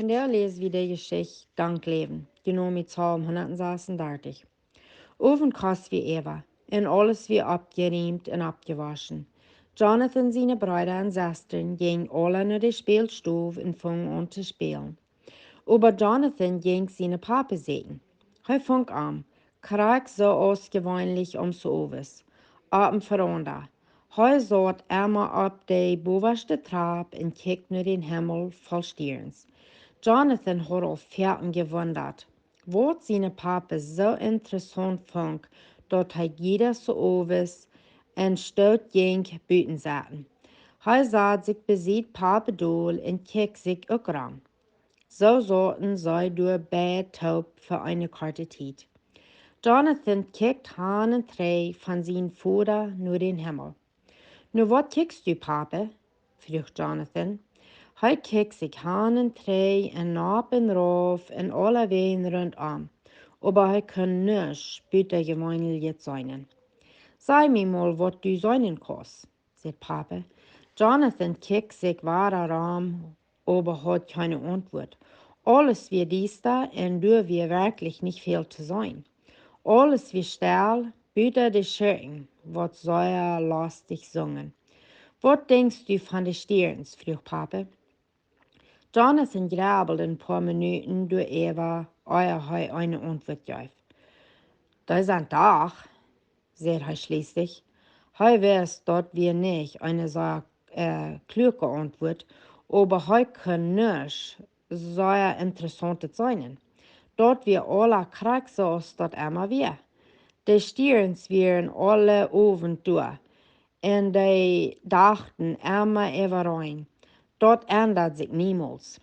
vandaag lezen we de Geschichte Dankleven, genomen in Psalm 136. Overkast wie Eva, en alles wie abgeriemt en abgewaschen. Jonathan, seine Brüder und Schwestern gingen alle naar de speelstoof en fingen an te spelen. Aber Jonathan ging seine Papa sehen. Hij fing an, krijg zo als gewöhnlich so overs. Abend veranda. Hij zat immer op de bovenste trap en keek naar den Himmel voll Sterns. Jonathan had al veerten gewundert, wat zijn Papa zo interessant vond, dat hij jeder zo overs en stoot ging buiten zaten. Hij zat zich beziet Papa doel en keek zich ook aan. So sorten zij door bij taub für eine korte Zeit. Jonathan kijkt han en trei van zijn vader naar den Himmel. Nu wat kijkst du, Papa? vroeg Jonathan. Hij kijkt zich han en trei en nap en rauf en alle ween rondom. Aber hij kan nichts buitengewoonlijk zijn. Sei mir mal, wat du sein kannst, sagt Papa. Jonathan kijkt zich weiter an, aber hat keine Antwort. Alles wie dies da und du wir wirklich nicht viel zu sein. Alles wie still, bitte die Schirken, wat soll lastig singen. Was denkst du von den Sterns, frug Papa. Jonathan grabbelt ein paar Minuten durch Eva, ehe er eine Antwort gab. Das sind doch, sagt er schließlich. Hij weiß, dat wir nicht eine so kluge Antwort, aber hij kann nicht so interessant sein. Dat wir alle krijgen zoals dat immer wir. De Sterns wären alle oven door. En die dachten immer überein. Dat ändert sich niemals.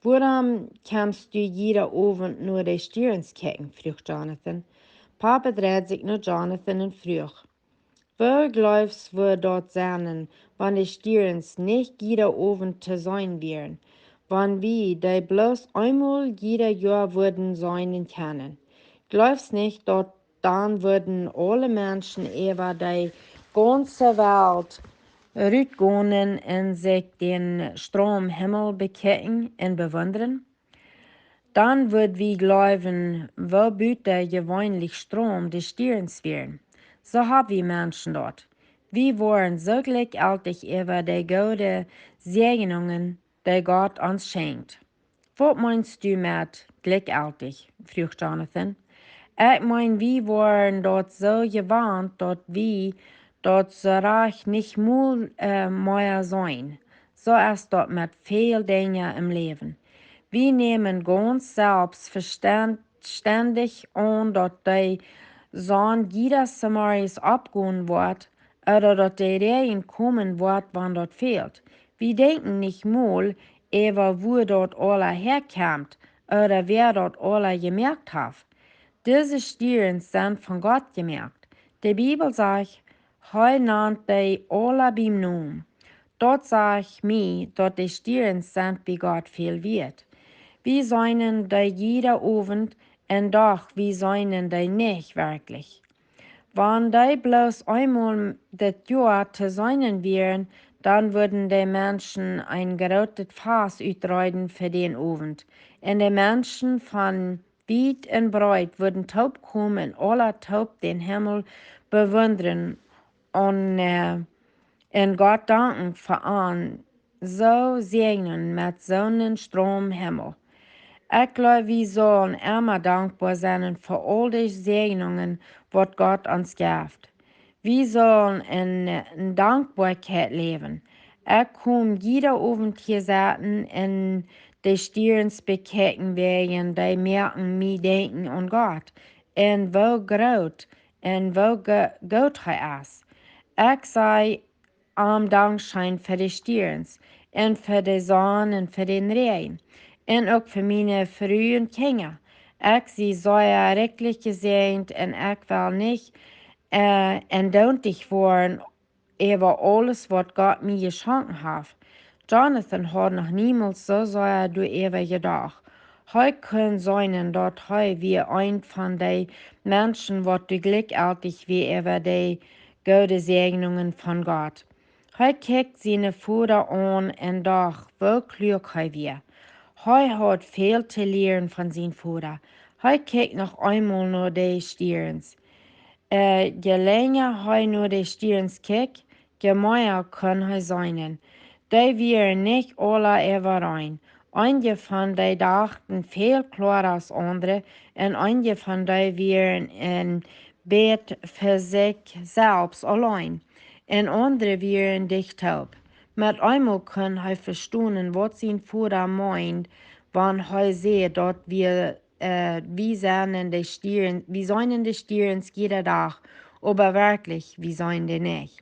Waarom kannst du jeder Abend nur die Sterns kijken, vroeg Jonathan. Papa dreht sich naar Jonathan en vroeg. Wo glaubst wir dort sein, wenn die Sterns nicht jeder Abend zu sein wären, wenn wir die bloß einmal jeder Jahr würden sein können? Glaubst nicht, dort dann würden alle Menschen über die ganze Welt rütgehen und sich den Stromhimmel bekehren und bewundern? Dann würd wir glauben, wo büte gewöhnlich Strom des Sterns wären. So haben wir Menschen dort. Wir waren so glücklich über die guten Segnungen, die Gott uns schenkt. Was meinst du mit glücklich? frug Jonathan. Ich mein, wir waren dort so gewarnt, dass wir dort so reich nicht mehr sein. So ist dort mit viel Dingen im Leben. Wir nehmen ganz selbstverständlich an, dass die Sonne jedes Sommeres abgehen wird oder dass der Regen kommen wird, wenn dort fehlt. Wir denken nicht mal über, wo dort alle herkommt oder wer dort alle gemerkt hat. Diese Stieren sind von Gott gemerkt. Die Bibel sagt, er nannt die alle beim Namen. Dort sagt mir, dass die Stieren sind bei Gott viel wert. Wir seien die jeder Abend und doch wir seien die nicht wirklich. Wenn die bloß einmal das Jahr zu sein wären, dann würden die Menschen ein gerotet Fass uitreiten für den Abend. Und die Menschen von weit und breit würden taub kommen und aller taub den Himmel bewundern und Gott danken für an so segnen mit Sonnenstromhimmel. Ich glaube, wir sollen immer dankbar sein für all die Segnungen, was Gott uns gibt. Wir sollen in Dankbarkeit leben. Ich komme jeder Abend hier sitzen und die Stirns bekecken wegen, die merken, mir denken an Gott. Und wo groß und wo gut er ist. Ich sei am Dankschein für die Stirns und für die Sonne und für den Regen. Und auch für meine frühen Kinder. Ich sie sehr rechtlich gesegnet und ich will nicht entdautig worden über alles, was Gott mir geschenkt hat. Jonathan hat noch niemals so sehr darüber gedacht. Heute kann sein, dass heute wie ein von den Menschen, was du glücklich wie über die guten Segnungen von Gott. Heute kijkt seine Vater an und doch, wo klug er wir. Hij had veel te leren van zijn vader. Hij keek nog eenmaal naar de stierens. Je länger hij naar de stierens keek, je meer kon hij zijn. Die waren niet alle overeen. Einige van die dachten veel klarer als andere en einige van die waren een bed voor zichzelf alleen. En andere waren dichthulp. Met eenmaal kon hij verstaan wat zijn vader meint, wanneer hij zei dat wie zijn de stierens jeder dag, aber wirklich, wie zijn die nicht.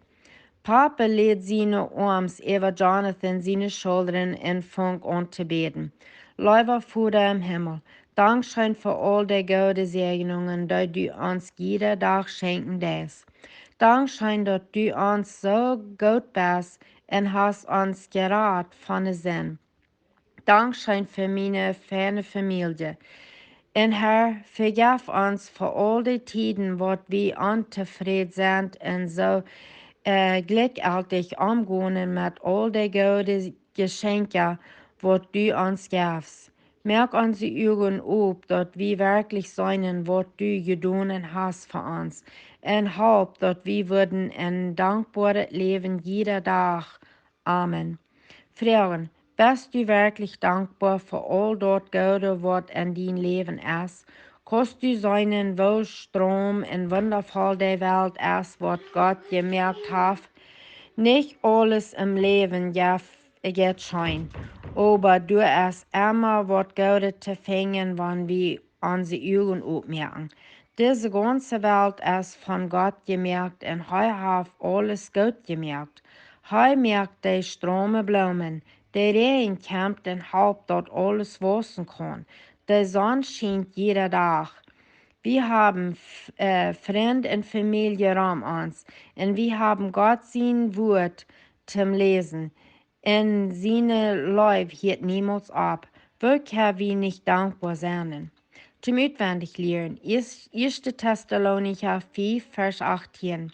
Papa lädt seine Arms über Jonathan seine Schultern und fängt an zu beten. Lieber Vater im Himmel, Dankeschön für all die guten Segnungen, die du uns jeden Tag schenken darfst. Dankeschön, dass du uns so gut bist und hast uns gerat von der Sinn. Dankeschön für meine ferne Familie. En Herr, vergif uns für all die Tiden, wo wir unzufrieden sind und so glücklich umgehen mit all die guten Geschenke, wo du uns gibst. Merk unsere Augen auf, dass wir wirklich sein, was du getan hast für uns. Und halb, dass wir würden ein dankbares Leben jeder Tag. Amen. Fragen, bist du wirklich dankbar für all das Gute, was in dein Leben ist? Kannst du seinen Wohlstrom und wundervoll der Welt ist, was Gott gemerkt hat? Nicht alles im Leben geht schön, aber du hast immer was Gutes zu finden, wenn wir unsere Augen aufmerken. Diese ganze Welt ist von Gott gemerkt und er hat alles gut gemerkt. Er merkt die Ströme blumen, der Regen kommt und halb dort alles wachsen kann. Die Sonne scheint jeder Tag. Wir haben Freunde und Familie um uns und wir haben Gott sein Wort zum Lesen. Und seine Liebe hört niemals ab. Wo können wir nicht dankbar sein? Zum Utwendig lernen, 1. Thessalonicher 5, Vers 18.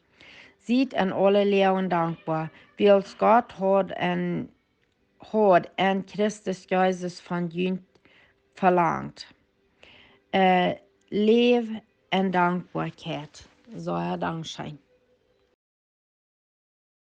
Seid an alle Lehren dankbar, wie als Gott hat en Christus Jesus von Jünd verlangt. Lev en dankbaarheid. Zou er dankzij.